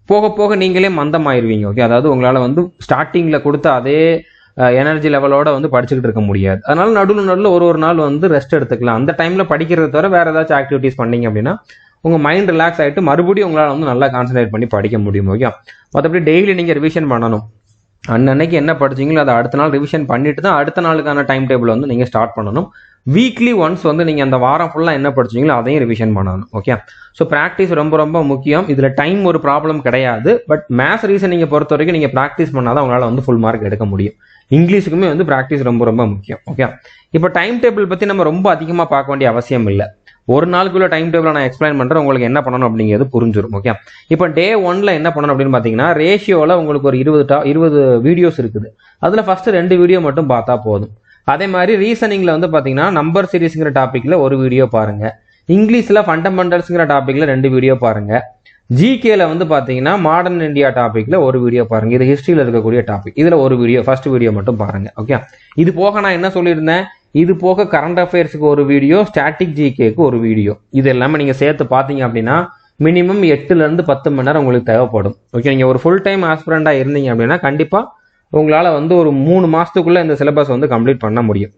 Speaker 1: போக போக நீங்களே மந்தமாயிருவீங்க. ஓகே, அதாவது உங்களால் வந்து ஸ்டார்டிங்கில் கொடுத்த அதே எனர்ஜி லெவலோட வந்து படிச்சுக்கிட்டு இருக்க முடியாது. அதனால நடுவில் ஒரு நாள் வந்து ரெஸ்ட் எடுத்துக்கலாம். அந்த டைம்ல படிக்கிறத தவிர வேற ஏதாச்சும் ஆக்டிவிட்டிஸ் பண்ணீங்க அப்படின்னா உங்க மைண்ட் ரிலாக்ஸ் ஆகிட்டு மறுபடியும் உங்களால் வந்து நல்லா கான்சன்ட்ரேட் பண்ணி படிக்க முடியும். ஓகே, மற்றபடி டெய்லி நீங்க ரிவிஷன் பண்ணணும். அன்னன்னைக்கு என்ன படிச்சீங்களோ அதை அடுத்த நாள் ரிவிஷன் பண்ணிட்டு தான் அடுத்த நாளுக்கான டைம் டேபிள் வந்து நீங்க ஸ்டார்ட் பண்ணணும். வீக்லி ஒன்ஸ் வந்து நீங்க அந்த வாரம் ஃபுல்லா என்ன படிச்சீங்களோ அதையும் ரிவிஷன் பண்ணணும். ஓகே, ஸோ ப்ராக்டிஸ் ரொம்ப ரொம்ப முக்கியம். இதுல டைம் ஒரு ப்ராப்ளம் கிடையாது. பட் மேத்ஸ் ரீசனிங்கை பொறுத்த வரைக்கும் நீங்க ப்ராக்டிஸ் பண்ணாதான் உங்களால வந்து ஃபுல் மார்க் எடுக்க முடியும். இங்கிலீஷுக்குமே வந்து ப்ராக்டிஸ் ரொம்ப ரொம்ப முக்கியம். ஓகே, இப்போ டைம் டேபிள் பத்தி நம்ம ரொம்ப அதிகமாக பார்க்க வேண்டிய அவசியம் இல்லை. ஒரு நாளுக்குள்ள டைம் டேபிளை நான் எக்ஸ்பிளைன் பண்றேன், உங்களுக்கு என்ன பண்ணணும் அப்படிங்கிறது புரிஞ்சிடும். ஓகே, இப்போ டே 1ல என்ன பண்ணணும் அப்படின்னு பார்த்தீங்கன்னா ரேஷியோவில் உங்களுக்கு ஒரு 20 வீடியோஸ் இருக்குது. அதுல ஃபர்ஸ்ட் 2 வீடியோ மட்டும் பார்த்தா போதும். அதே மாதிரி ரீசனிங்ல வந்து பார்த்தீங்கன்னா நம்பர் சீரிஸ்ங்கிற டாபிக்ல ஒரு வீடியோ பாருங்க. இங்கிலீஷ்ல ஃபண்டமெண்டல்ஸ்ங்கிற டாபிக்ல 2 வீடியோ பாருங்க. ஜிகேல வந்து பாத்தீங்கன்னா மாடர்ன் இந்தியா டாபிக்ல ஒரு வீடியோ பாருங்க. இது ஹிஸ்டரியில இருக்கக்கூடிய டாபிக், இதுல ஒரு வீடியோ, ஃபர்ஸ்ட் வீடியோ மட்டும் பாருங்க. ஓகே, இது போக நான் என்ன சொல்லியிருந்தேன், இது போக கரண்ட் அஃபேர்ஸுக்கு ஒரு வீடியோ, ஸ்டாட்டிக் ஜிகேக்கு ஒரு வீடியோ, இது எல்லாமே நீங்க சேர்த்து பாத்தீங்க அப்படின்னா மினிமம் 8 to 10 மணி நேரம் உங்களுக்கு தேவைப்படும். ஓகே, நீங்க ஒரு ஃபுல் டைம் ஆஸ்பிரண்டா இருந்தீங்க அப்படின்னா கண்டிப்பா உங்களால வந்து ஒரு 3 மாசத்துக்குள்ள இந்த சிலபஸ் வந்து கம்ப்ளீட் பண்ண முடியும்.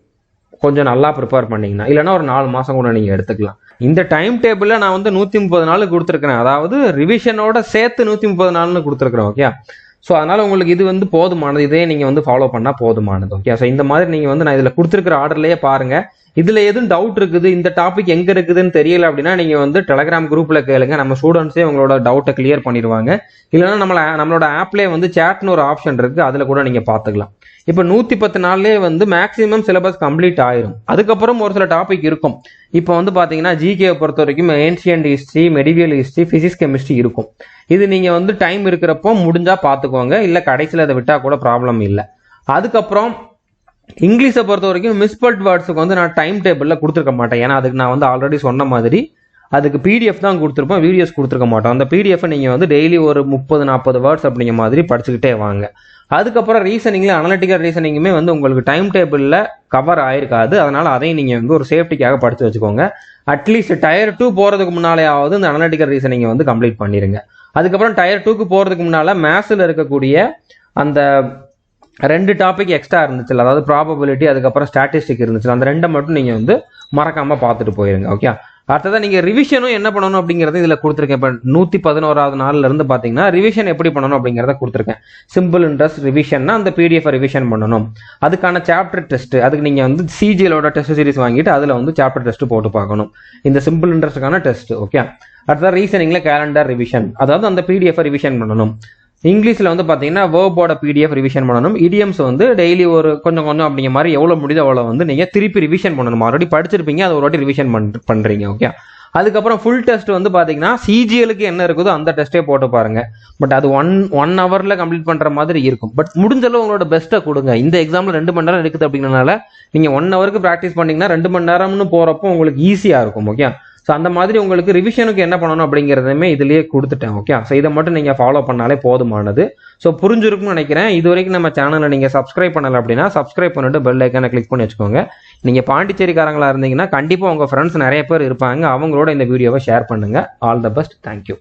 Speaker 1: கொஞ்சம் நல்லா ப்ரிப்பேர் பண்ணீங்கன்னா, இல்லைன்னா ஒரு 4 மாசம் கூட நீங்க எடுத்துக்கலாம். இந்த டைம் டேபிள்ல நான் வந்து 130 நாள் கொடுத்துருக்கிறேன். அதாவது ரிவிஷனோட சேர்த்து 130 நாள்னு கொடுத்துருக்கிறேன். ஓகே, ஸோ அதனால உங்களுக்கு இது வந்து போதுமானது. இதே நீங்க வந்து ஃபாலோ பண்ணா போதுமானது. ஓகே, ஸோ இந்த மாதிரி நீங்க வந்து நான் இதுல கொடுத்துருக்கிற ஆர்டர்லயே பாருங்க. இதுல எதுவும் டவுட் இருக்குது, இந்த டாபிக் எங்க இருக்குதுன்னு தெரியல அப்படின்னா நீங்க வந்து டெலகிராம் குரூப்ல கேளுங்க. நம்ம ஸ்டூடெண்ட்ஸே உங்களோட டவுட்டை கிளியர் பண்ணிடுவாங்க. இல்லைன்னா நம்மளோட ஆப்லேயே வந்து சேட்னு ஒரு ஆப்ஷன் இருக்கு, அதுல கூட நீங்க பாத்துக்கலாம். இப்போ 110 நாள்லேயே வந்து மேக்ஸிமம் சிலபஸ் கம்ப்ளீட் ஆயிரும். அதுக்கப்புறம் ஒரு சில டாபிக் இருக்கும். இப்போ வந்து பாத்தீங்கன்னா ஜிகே பொறுத்த வரைக்கும் ancient history, medieval history, physics, chemistry இருக்கும். இது நீங்கள் வந்து டைம் இருக்கிறப்போ முடிஞ்சால் பார்த்துக்கோங்க, இல்லை கடைசியில் அதை விட்டால் கூட ப்ராப்ளம் இல்லை. அதுக்கப்புறம் இங்கிலீஷை பொறுத்த வரைக்கும் மிஸ்பெல்ட் வேர்ட்ஸுக்கு வந்து நான் டைம் டேபிளில் கொடுத்துருக்க மாட்டேன். ஏன்னா அதுக்கு நான் வந்து ஆல்ரெடி சொன்ன மாதிரி அதுக்கு பிடிஎஃப் தான் கொடுத்துருப்போம், வீடியோஸ் கொடுத்துருக்க மாட்டோம். அந்த பிடிஎஃப் நீங்கள் வந்து டெய்லி ஒரு 30-40 வேர்ட்ஸ் அப்படிங்கிற மாதிரி படிச்சுக்கிட்டே வாங்க. அதுக்கப்புறம் ரீசனிங்கில் அனலிட்டிக்கல் ரீசனிங்குமே வந்து உங்களுக்கு டைம் டேபிளில் கவர் ஆயிருக்காது. அதனால் அதையும் நீங்கள் வந்து ஒரு சேஃப்டிக்காக படித்து வச்சுக்கோங்க. அட்லீஸ்ட் டயர் 2 போகிறதுக்கு முன்னாலேயாவது இந்த அனலிட்டிக்கல் ரீசனிங்கை வந்து கம்ப்ளீட் பண்ணிடுங்க. அதுக்கப்புறம் டயர் 2க்கு போகிறதுக்கு முன்னால் மேத்ஸில் இருக்கக்கூடிய அந்த 2 டாபிக் எக்ஸ்ட்ரா இருந்துச்சு, அதாவது ப்ராபபிலிட்டி அதுக்கப்புறம் ஸ்டாட்டிஸ்டிக் இருந்துச்சு, அந்த 2 மட்டும் நீங்கள் வந்து மறக்காமல் பார்த்துட்டு போயிருங்க. ஓகே, அடுத்ததான் நீங்கள் ரிவிஷனும் என்ன பண்ணணும் அப்படிங்கிறது இதில் கொடுத்துருக்கேன். இப்போ 111வது நாள்ல இருந்து பார்த்தீங்கன்னா ரிவிஷன் எப்படி பண்ணணும் அப்படிங்கிறத கொடுத்துருக்கேன். சிம்பிள் இன்ட்ரெஸ்ட் ரிவிஷன்னா அந்த பிடிஎஃப் ரிவிஷன் பண்ணணும். அதுக்கான சாப்டர் டெஸ்ட், அதுக்கு நீங்கள் வந்து சிஜிஎலோட டெஸ்ட் சீரிஸ் வாங்கிட்டு அதில் வந்து சாப்டர் டெஸ்ட் போட்டு பார்க்கணும், இந்த சிம்பிள் இன்ட்ரெஸ்ட்டுக்கான டெஸ்ட். ஓகே, அடுத்தது ரீசனிங்கில் கேலண்டர் ரிவிஷன், அதாவது அந்த பிடிஎஃப் ரிவிஷன் பண்ணணும். இங்கிலீஷில் வந்து பார்த்தீங்கன்னா வேர்போட பிடிஎஃப் ரிவிஷன் பண்ணணும். இடியம்ஸ் வந்து டெய்லி ஒரு கொஞ்சம் அப்படிங்கிற மாதிரி எவ்வளோ முடியுதோ அவ்வளோ வந்து நீங்கள் திருப்பி ரிவிஷன் பண்ணணும். ஆல்ரெடி படிச்சிருப்பீங்க, அதை ஒரு வாட்டி ரிவிஷன் பண்ணுறீங்க. ஓகே, அதுக்கப்புறம் ஃபுல் டெஸ்ட் வந்து பார்த்தீங்கன்னா சிஜிஎலுக்கு என்ன இருக்குதோ அந்த டெஸ்ட்டே போட்டு பாருங்க. பட் அது ஒன் ஹவரில் கம்ப்ளீட் பண்ணுற மாதிரி இருக்கும். பட் முடிஞ்சளவு உங்களோட பெஸ்ட்டை கொடுங்க. இந்த எக்ஸாமில் 2 மணி நேரம் இருக்குது அப்படிங்கிறனால நீங்கள் 1 ஹவருக்கு ப்ராக்டிஸ் பண்ணிங்கன்னா 2 மணி நேரம்னு போகிறப்போ உங்களுக்கு ஈஸியாக இருக்கும். ஓகே, ஸோ அந்த மாதிரி உங்களுக்கு ரிவிஷனுக்கு என்ன பண்ணணும் அப்படிங்கிறதுமே இதுலேயே கொடுத்துட்டேன். ஓகே, ஸோ இதை மட்டும் நீங்கள் ஃபாலோ பண்ணாலே போதுமானது. ஸோ புரிஞ்சிருக்கும்னு நினைக்கிறேன். இது வரைக்கும் நம்ம சேனலை நீங்கள் சப்ஸ்கிரைப் பண்ணலை அப்படின்னா சப்ஸ்கிரைப் பண்ணிட்டு பெல் ஐக்கானை கிளிக் பண்ணி வச்சுக்கோங்க. நீங்கள் பாண்டிச்சேரிக்காரங்களா இருந்தீங்கன்னா கண்டிப்பாக உங்கள் ஃப்ரெண்ட்ஸ் நிறைய பேர் இருப்பாங்க, அவங்களோட இந்த வீடியோவை ஷேர் பண்ணுங்கள். All the best, thank you.